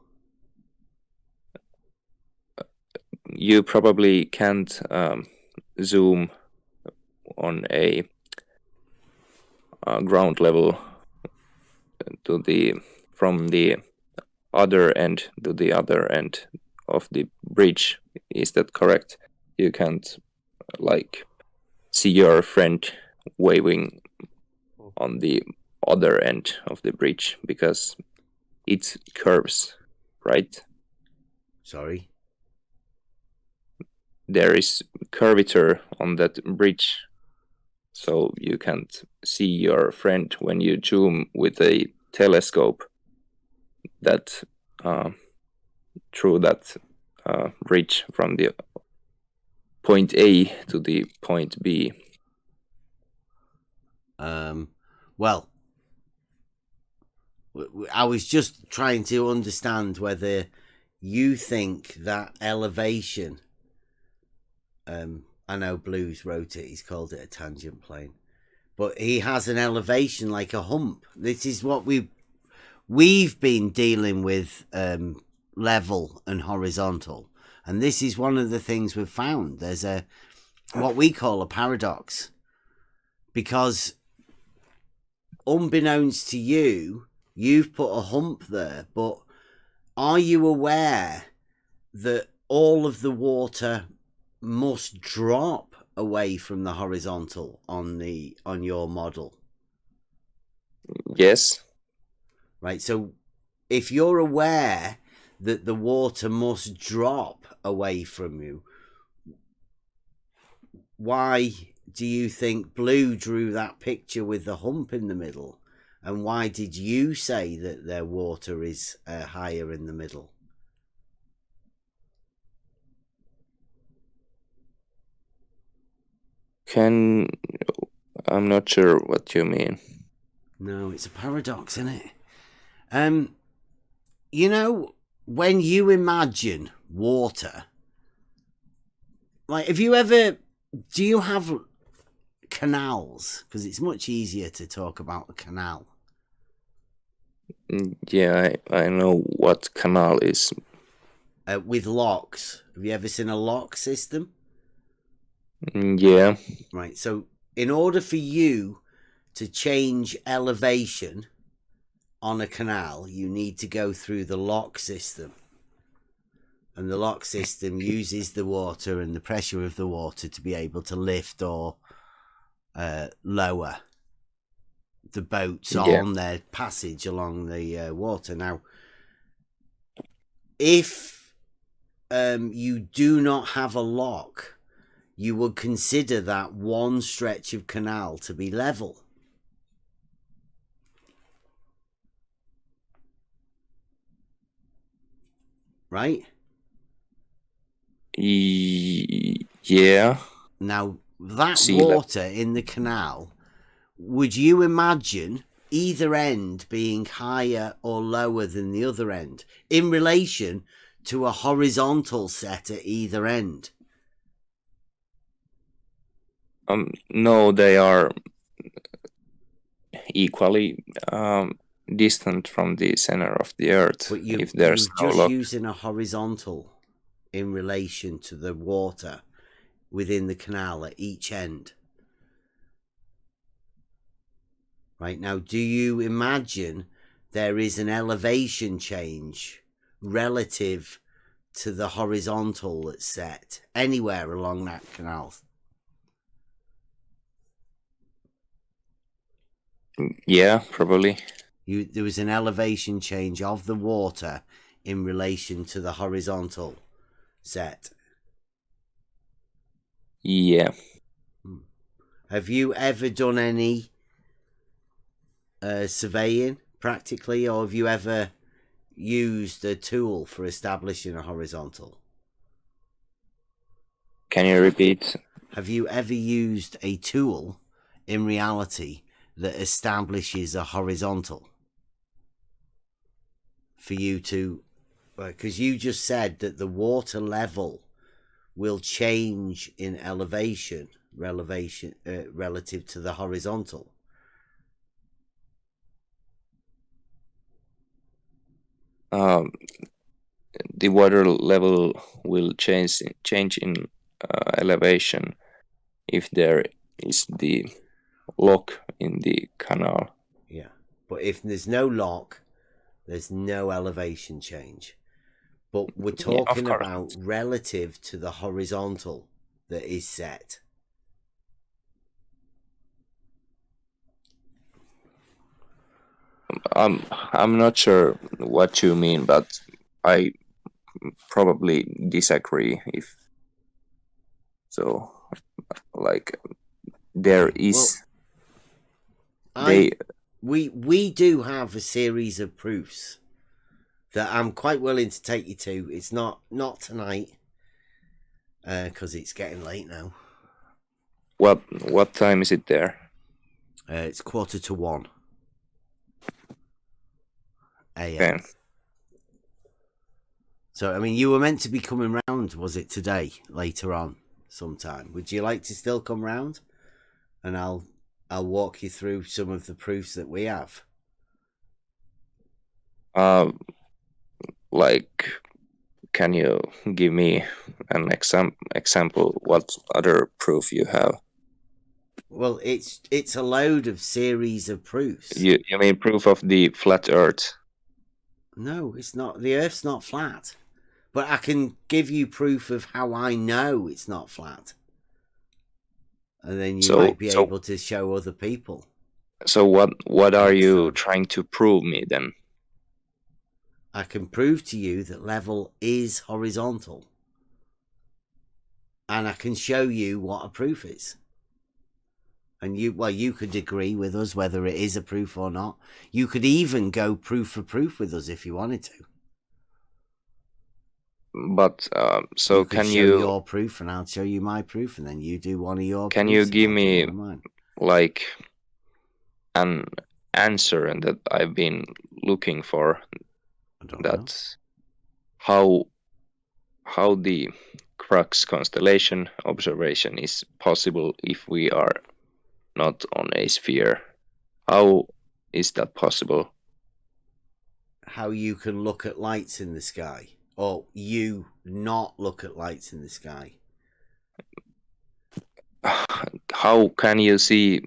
you probably can't zoom on a ground level to the from the other end to the other end of the bridge. Is that correct? You can't like see your friend waving on the other end of the bridge because it curves, right? Sorry. There is curvature on that bridge, so you can't see your friend when you zoom with a telescope that through that bridge from the point A to the point B. Well, I was just trying to understand whether you think that elevation. I know Blues wrote it. He's called it a tangent plane, but he has an elevation like a hump. This is what we've been dealing with, level and horizontal, and this is one of the things we've found. There's what we call a paradox, because unbeknownst to you, you've put a hump there, but are you aware that all of the water must drop away from the horizontal on your model? Yes. Right, so if you're aware that the water must drop away from you, why do you think Blue drew that picture with the hump in the middle? And why did you say that their water is higher in the middle? I'm not sure what you mean. No, it's a paradox, isn't it? You know, when you imagine water, like, do you have canals? Because it's much easier to talk about a canal. Yeah, I know what canal is. With locks. Have you ever seen a lock system? Yeah. Right, so in order for you to change elevation on a canal, you need to go through the lock system. And the lock system uses the water and the pressure of the water to be able to lift or lower the boats on their passage along the water. Now, if you do not have a lock, you would consider that one stretch of canal to be level. Right? Yeah. Now, that Sea water in the canal, would you imagine either end being higher or lower than the other end in relation to a horizontal set at either end? No, they are equally distant from the center of the Earth. But if there's you're no just lock. using a horizontal in relation to the water within the canal at each end. Right, now, do you imagine there is an elevation change relative to the horizontal that's set anywhere along that canal? Yeah, probably. There was an elevation change of the water in relation to the horizontal set. Yeah. Have you ever done any surveying practically, or have you ever used a tool for establishing a horizontal? Can you repeat? Have you ever used a tool in reality that establishes a horizontal for you to, because you just said that the water level will change in elevation relative to the horizontal? The water level will change in elevation if there is the lock in the canal. Yeah, but if there's no lock, there's no elevation change. But we're talking about relative to the horizontal that is set. I'm not sure what you mean, but I probably disagree. If so, like, there is. We do have a series of proofs that I'm quite willing to take you to. It's not tonight. because it's getting late now. What time is it there? It's 1:45 a.m. Okay. So, I mean, you were meant to be coming round, was it today, later on, sometime? Would you like to still come round? And I'll walk you through some of the proofs that we have. Like, can you give me an example? What other proof you have? Well, it's a load of series of proofs. You mean proof of the flat Earth? No, it's not. The Earth's not flat. But I can give you proof of how I know it's not flat. And then you might be able to show other people. So what are you trying to prove me then? I can prove to you that level is horizontal. And I can show you what a proof is. And you could agree with us whether it is a proof or not. You could even go proof for proof with us if you wanted to. But so can you show your proof and I'll show you my proof, and then you do one of your can you give me like an answer that I've been looking for? That's how the Crux constellation observation is possible if we are not on a sphere. How is that possible? How you can look at lights in the sky, or you not look at lights in the sky. How can you see?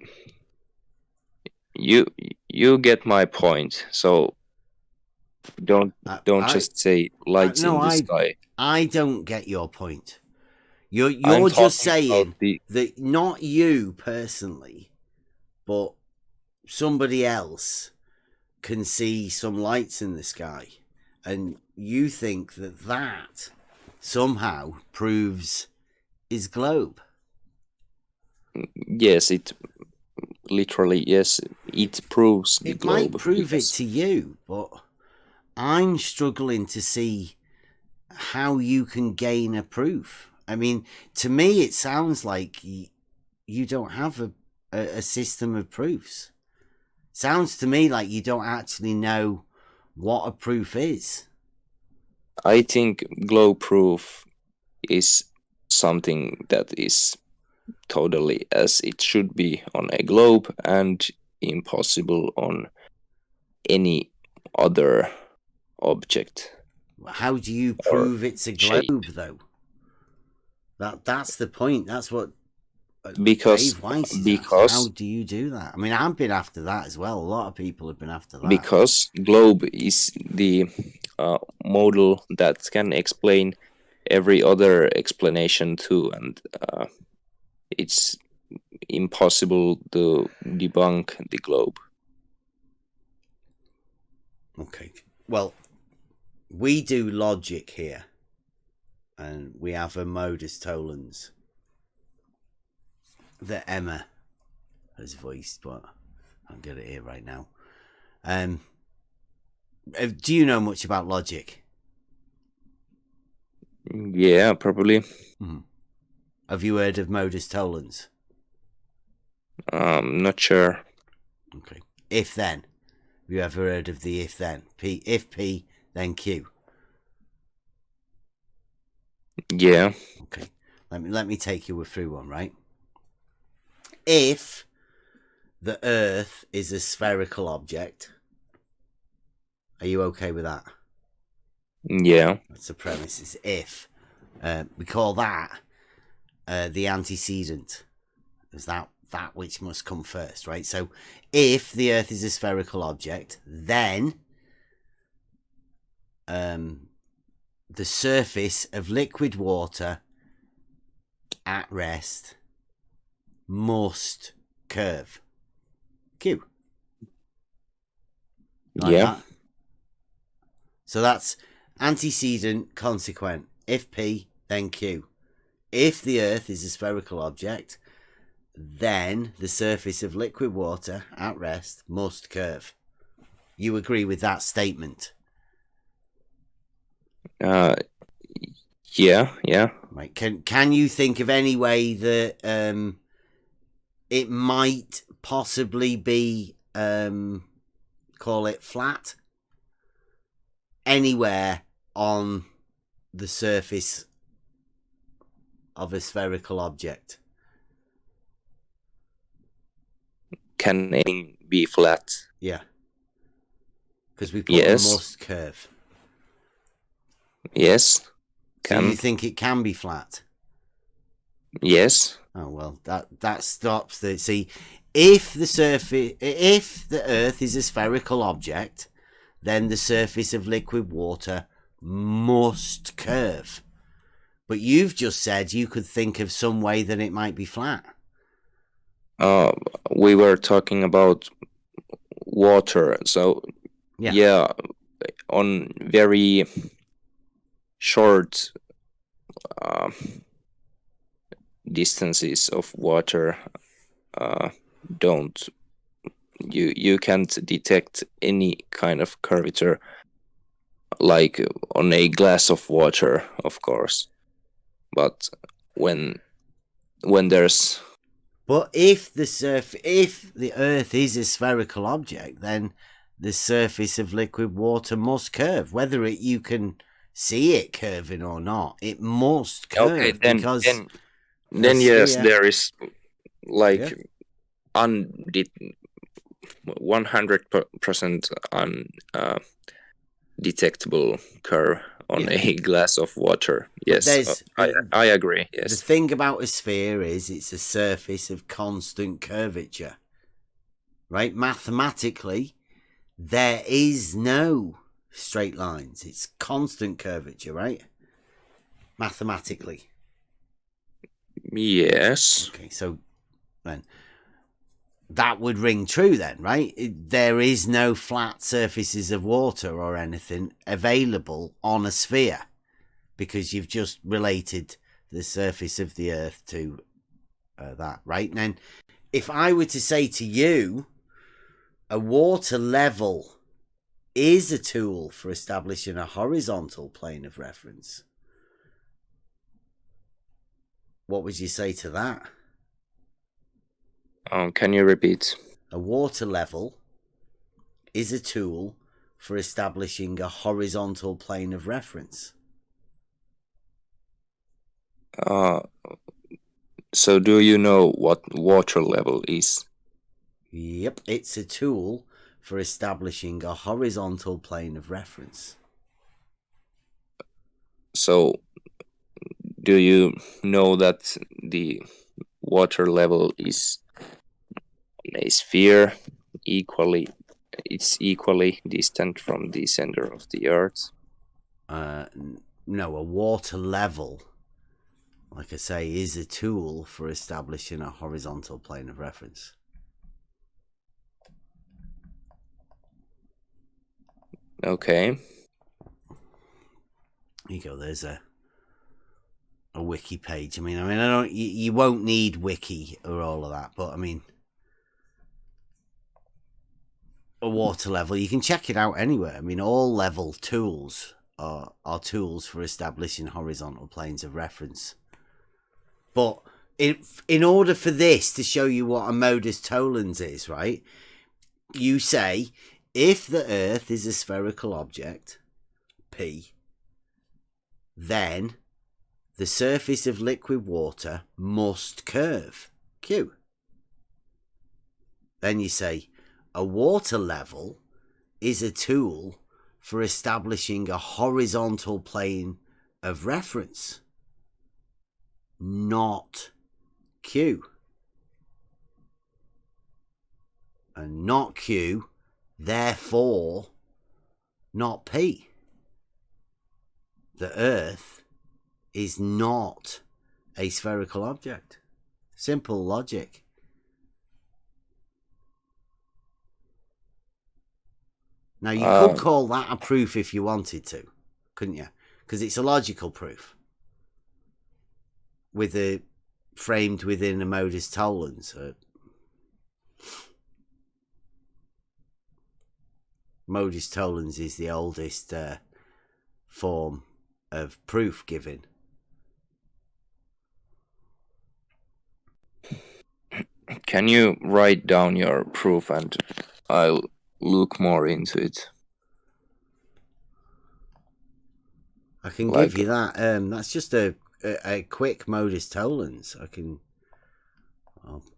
You get my point. So don't just say lights in the sky. I don't get your point. You're just saying that not you personally, but somebody else can see some lights in the sky, and you think that somehow proves his globe. Yes, it literally, yes, it proves the globe. It might prove it to you, but I'm struggling to see how you can gain a proof. I mean, to me, it sounds like you don't have a system of proofs. Sounds to me like you don't actually know what a proof is. I think globe proof is something that is totally as it should be on a globe and impossible on any other object. How do you prove it's a globe, though? That's the point. That's what Dave Weiss is after. How do you do that? I mean, I've been after that as well. A lot of people have been after that. Because globe is the model that can explain every other explanation too, and it's impossible to debunk the globe. Okay. Well, we do logic here, and we have a modus tollens that Emma has voiced, but I can't get it here right now. Do you know much about logic? Yeah, probably. Mm-hmm. Have you heard of modus tollens? Not sure. Okay. If then. Have you ever heard of the if then? If P, then Q. Yeah. Okay. Let me take you through one, right? If the Earth is a spherical object, are you okay with that? Yeah. That's the premise. Is if we call that the antecedent, is that which must come first, right? So if the Earth is a spherical object, then the surface of liquid water at rest must curve. Q. Like yeah. That. So that's antecedent, consequent. If P, then Q. If the Earth is a spherical object, then the surface of liquid water at rest must curve. You agree with that statement? Yeah, yeah. Right. Can you think of any way that it might possibly be call it flat anywhere on the surface of a spherical object? Can anything be flat? Yeah. Because we put Yes. a must curve. Yes. So Can. you think it can be flat? Yes. Oh well, that stops the see. If the Earth is a spherical object, then the surface of liquid water must curve. But you've just said you could think of some way that it might be flat. We were talking about water, so yeah, on very short distances of water, don't you can't detect any kind of curvature, like on a glass of water, of course. But when there's But if the Earth is a spherical object, then the surface of liquid water must curve, whether you can see it curving or not. It must curve. okay, then because then yes, there is like 100% undetectable curve on a glass of water. Yes, I agree. Yes. The thing about a sphere is it's a surface of constant curvature, right? Mathematically, there is no straight lines. It's constant curvature, right? Mathematically. Yes. Okay, so then that would ring true then, right? There is no flat surfaces of water or anything available on a sphere, because you've just related the surface of the Earth to that, right? And then if I were to say to you, a water level is a tool for establishing a horizontal plane of reference, what would you say to that? Can you repeat? A water level is a tool for establishing a horizontal plane of reference. So do you know what water level is? Yep, it's a tool for establishing a horizontal plane of reference. So do you know that the water level is a sphere it's equally distant from the center of the Earth? No, a water level, like I say, is a tool for establishing a horizontal plane of reference. Okay. Here you go. There's a wiki page. I mean, I don't. You won't need wiki or all of that, but I mean, a water level, you can check it out anywhere. I mean, all level tools are tools for establishing horizontal planes of reference. But in order for this to show you what a modus tollens is, right? You say, if the Earth is a spherical object, P, then the surface of liquid water must curve, Q. Then you say, a water level is a tool for establishing a horizontal plane of reference, not Q. And not Q, therefore not P. The Earth is not a spherical object. Simple logic. Now, you could call that a proof if you wanted to, couldn't you? Because it's a logical proof framed within a modus tollens. Modus tollens is the oldest form of proof given Can you write down your proof and I'll look more into it? I can Like- give you that. That's just a quick modus tollens.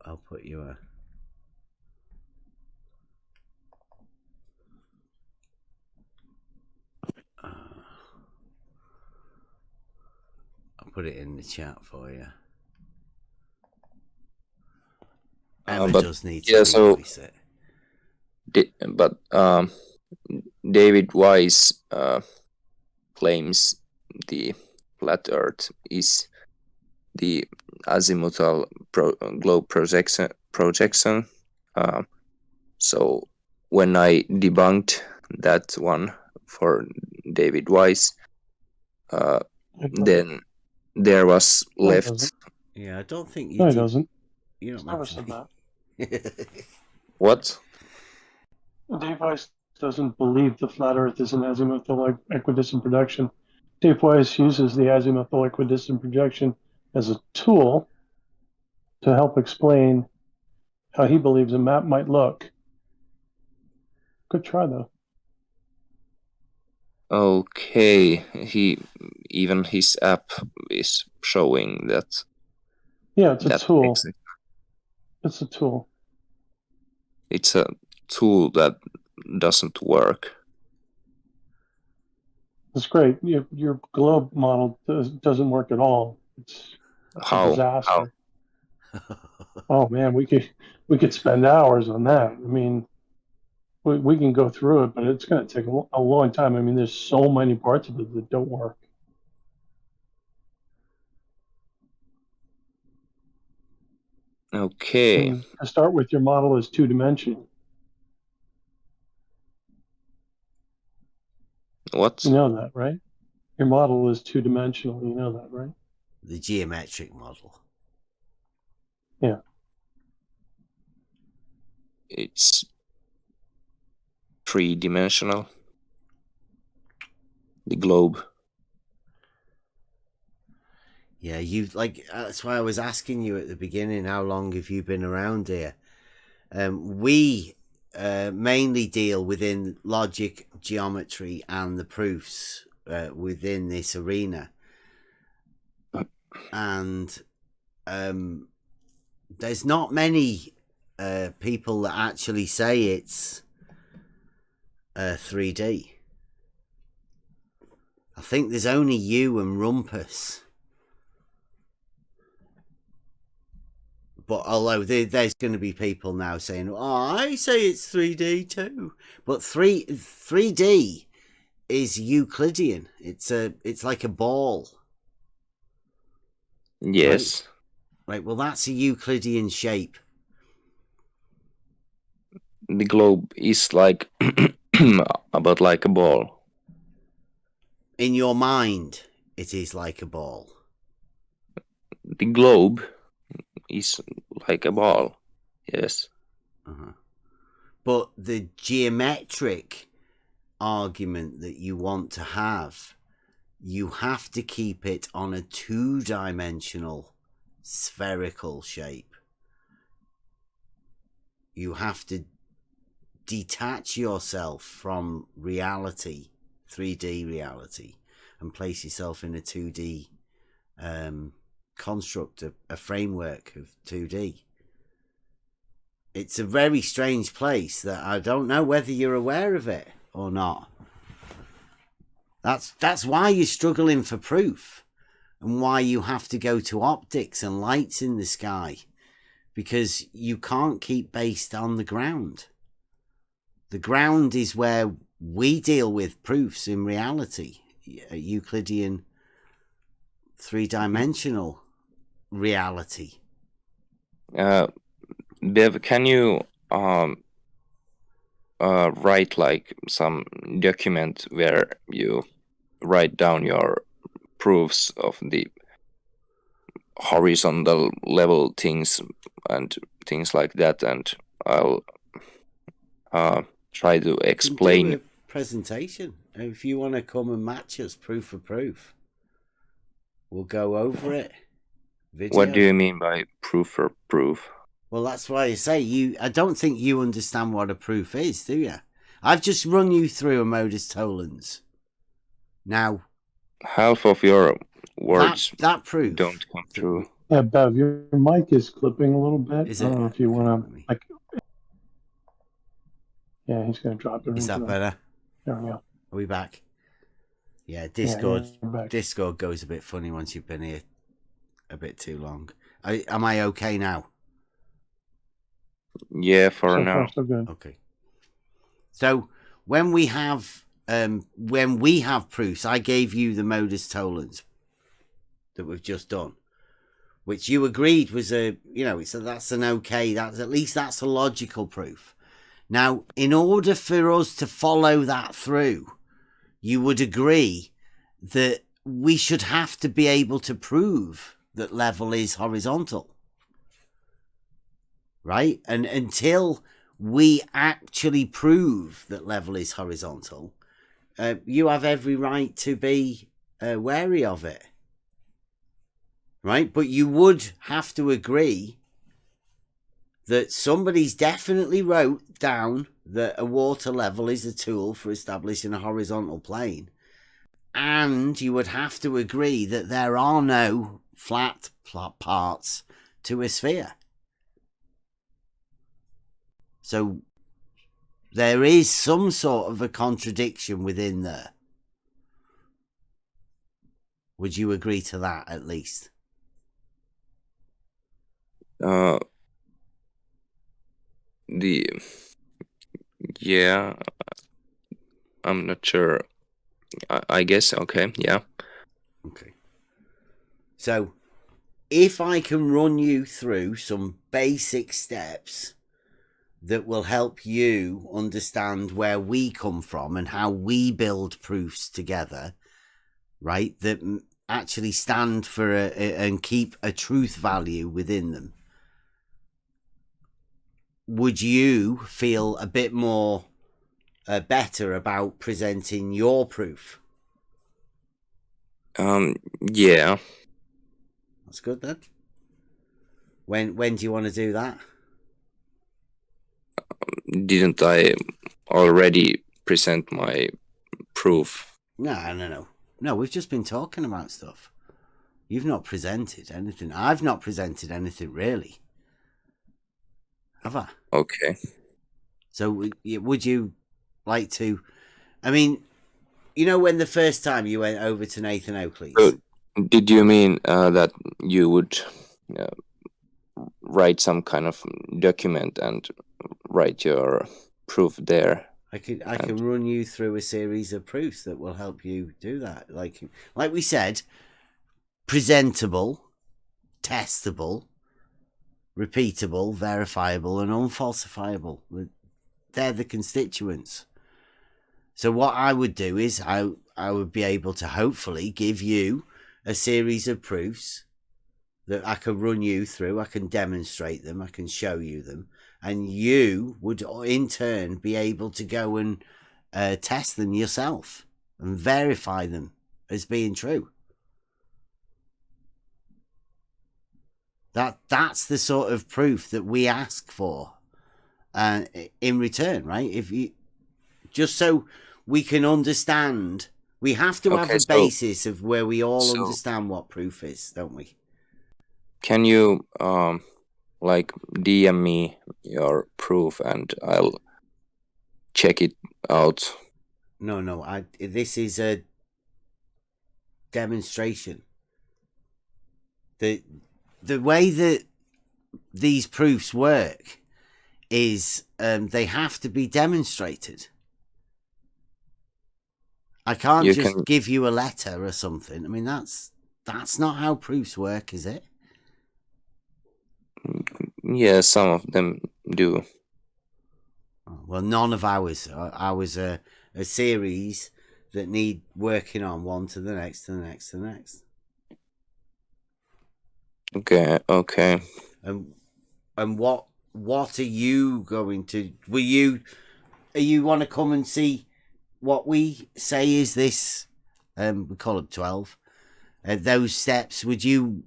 I'll put you a. I'll put it in the chat for you. Emma but- does need to yeah, so- revoice it. But David Weiss claims the flat Earth is the azimuthal globe projection. So when I debunked that one for David Weiss, then there was No, it left. doesn't. Yeah, I don't think you No, it did. doesn't. You It's don't never mention said it. that. What? Dave Weiss doesn't believe the flat Earth is an azimuthal equidistant projection. Dave Weiss uses the azimuthal equidistant projection as a tool to help explain how he believes a map might look. Good try, though. Okay, even his app is showing that. Yeah, it's a that tool. exists. It's a tool. It's a tool that doesn't work. It's great. Your globe model doesn't work at all. It's a How? disaster. Oh man, we could spend hours on that. I mean, we can go through it, but it's going to take a long time. I mean, there's so many parts of it that don't work. Okay. To start with, your model is two-dimensional. What? You know that, right? Your model is two-dimensional. You know that, right? The geometric model. Yeah. It's three-dimensional. The globe. Yeah, that's why I was asking you at the beginning, how long have you been around here? We mainly deal within logic, geometry, and the proofs within this arena. And there's not many people that actually say it's 3D. I think there's only you and Rumpus. But although there's going to be people now saying, "Oh, I say it's 3D too," but 3D is Euclidean. It's like a ball. Yes. Right. Well, that's a Euclidean shape. The globe is like about like a ball. In your mind, it is like a ball. The globe is like a ball. Yes. Uh-huh. But the geometric argument that you want to have, you have to keep it on a two-dimensional spherical shape. You have to detach yourself from reality, 3D reality, and place yourself in a 2D construct, a framework of 2D. It's a very strange place that I don't know whether you're aware of it or not. That's why you're struggling for proof, and why you have to go to optics and lights in the sky, because you can't keep based on the ground. The ground is where we deal with proofs in reality, Euclidean three-dimensional reality. Bev, can you write like some document where you write down your proofs of the horizontal level things and things like that, and I'll try to explain. Do a presentation if you want to come and match us proof for proof. We'll go over it. Video. What do you mean by proof for proof? Well, that's why I say I don't think you understand what a proof is, do you? I've just run you through a modus tollens. Now, Half of your words that proof don't come true. Yeah, Bev, your mic is clipping a little bit. Is I don't it? know if you Okay, want let me- to. Yeah, he's going to drop it. Is that better? There we go. Are we back? Yeah, Yeah, Discord. you're back. Discord goes a bit funny once you've been here a bit too long. Am I okay now? Yeah, for So now. far, so good. Okay. So when we have proofs, I gave you the modus tollens that we've just done, which you agreed was that's an okay. That's at least that's a logical proof. Now, in order for us to follow that through, you would agree that we should have to be able to prove that level is horizontal. Right? And until we actually prove that level is horizontal, you have every right to be wary of it. Right? But you would have to agree that somebody's definitely wrote down that a water level is a tool for establishing a horizontal plane. And you would have to agree that there are no flat parts to a sphere. So there is some sort of a contradiction within there. Would you agree to that at least? Yeah, I'm not sure. I guess, okay, yeah. Okay. So, if I can run you through some basic steps that will help you understand where we come from and how we build proofs together, right, that actually stand for and keep a truth value within them, would you feel a bit more better about presenting your proof? Yeah. That's good then. When do you want to do that? Didn't I already present my proof? No, we've just been talking about stuff. You've not presented anything. I've not presented anything really. Have I? Okay. So would you like to... I mean, you know when the first time you went over to Nathan Oakley's? So, did you mean that you would write some kind of document and write your proof there? I can run you through a series of proofs that will help you do that. Like we said, presentable, testable, repeatable, verifiable, and unfalsifiable. They're the constituents. So what I would do is I would be able to hopefully give you a series of proofs that I can run you through. I can demonstrate them. I can show you them. And you would, in turn, be able to go and test them yourself and verify them as being true. That's the sort of proof that we ask for in return, right? If you just so we can understand, we have to have a basis of where we all understand what proof is, don't we? Can you like DM me your proof and I'll check it out? No. This is a demonstration. The way that these proofs work is they have to be demonstrated. I can't give you a letter or something. I mean, that's not how proofs work, is it? Yeah, some of them do. Well, none of ours. Ours are a series that need working on, one to the next, to the next, to the next. Okay. And what are you going to? You want to come and see what we say is this? We call it 12. Those steps. Would you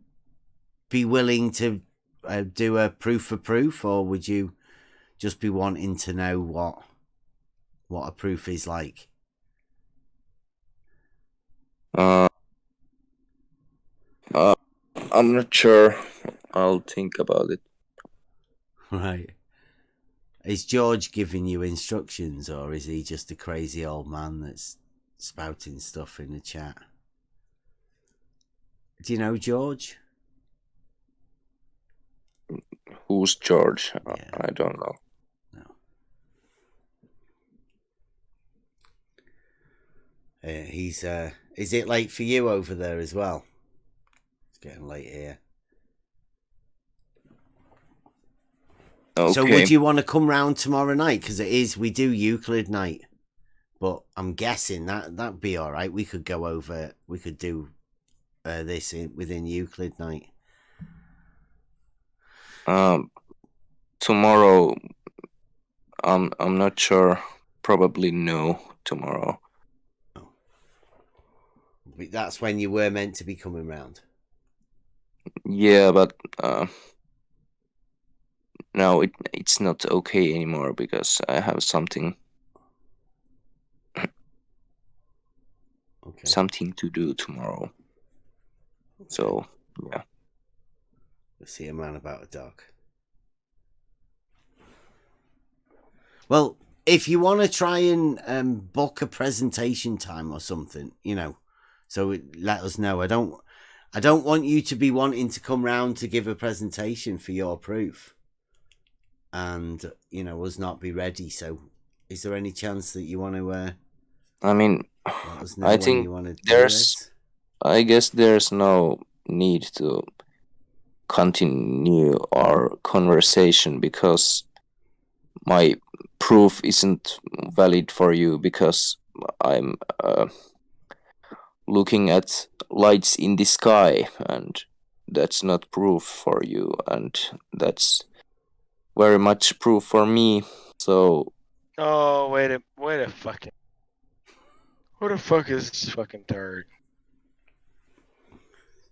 be willing to do a proof for proof, or would you just be wanting to know what a proof is like? I'm not sure. I'll think about it. Right. Is George giving you instructions, or is he just a crazy old man that's spouting stuff in the chat? Do you know George? Who's George? Yeah. I don't know. No. He's is it late for you over there as well? It's getting late here. Okay. So would you want to come round tomorrow night? Because we do Euclid night, but I'm guessing that'd be all right. We could go over. We could do this within Euclid night. Tomorrow, I'm not sure. Probably no tomorrow. Oh. That's when you were meant to be coming round. Yeah, but no, it's not okay anymore because I have something to do tomorrow. Okay. So yeah. Let's see a man about a dog. Well, if you want to try and book a presentation time or something, so let us know. I don't want you to be wanting to come round to give a presentation for your proof and, us not be ready. So is there any chance that you want to I mean, let us know I when think you want to do there's it? I guess there's no need to continue our conversation because my proof isn't valid for you because I'm looking at lights in the sky and that's not proof for you and that's very much proof for me. So wait a fucking. Who the fuck is this fucking turd?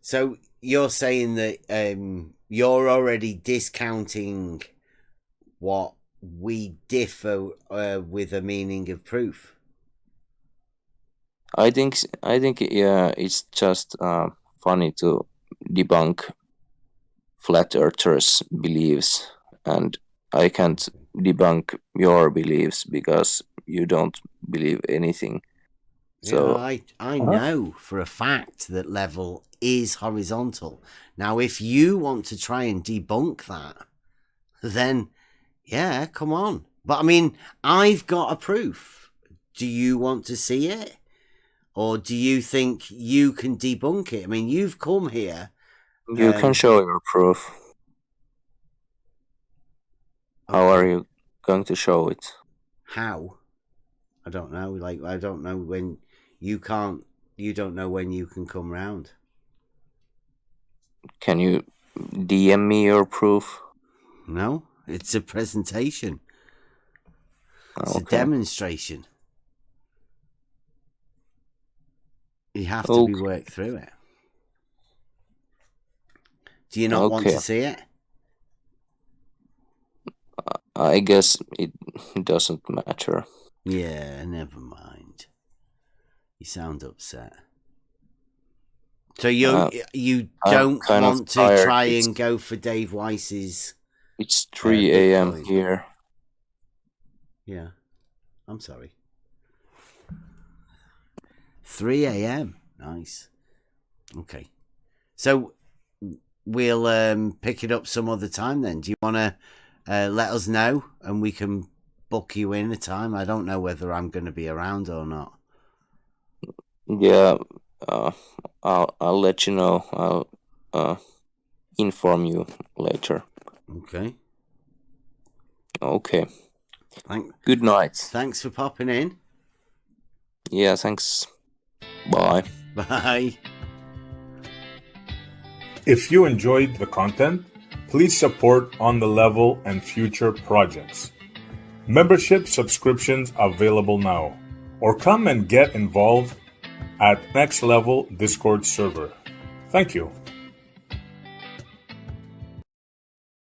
So you're saying that you're already discounting what we differ with a meaning of proof. I think yeah, it's just funny to debunk flat earthers' beliefs, and I can't debunk your beliefs because you don't believe anything. So yeah, I know for a fact that level is horizontal. Now, if you want to try and debunk that, then yeah, come on. But I mean, I've got a proof. Do you want to see it? Or do you think you can debunk it? I mean, you've come here. you can show your proof. How are you going to show it? How? I don't know. Like, I don't know when you don't know when you can come round. Can you DM me your proof? No, it's a presentation. It's a Okay. demonstration. You have to be worked through it. Do you not want to see it? I guess it doesn't matter. Yeah, never mind. You sound upset. So you don't want to try and go for Dave Weiss's... It's 3 a.m. here. Yeah. I'm sorry. 3 a.m. Nice. Okay. So we'll pick it up some other time then. Do you want to let us know and we can book you in a time? I don't know whether I'm going to be around or not. Yeah, I'll let you know. I'll inform you later. Okay. Okay. Good night. Thanks for popping in. Yeah, thanks. Bye. Bye. If you enjoyed the content, please support On the Level and future projects. Membership subscriptions available now, or come and get involved at Next Level Discord server. Thank you.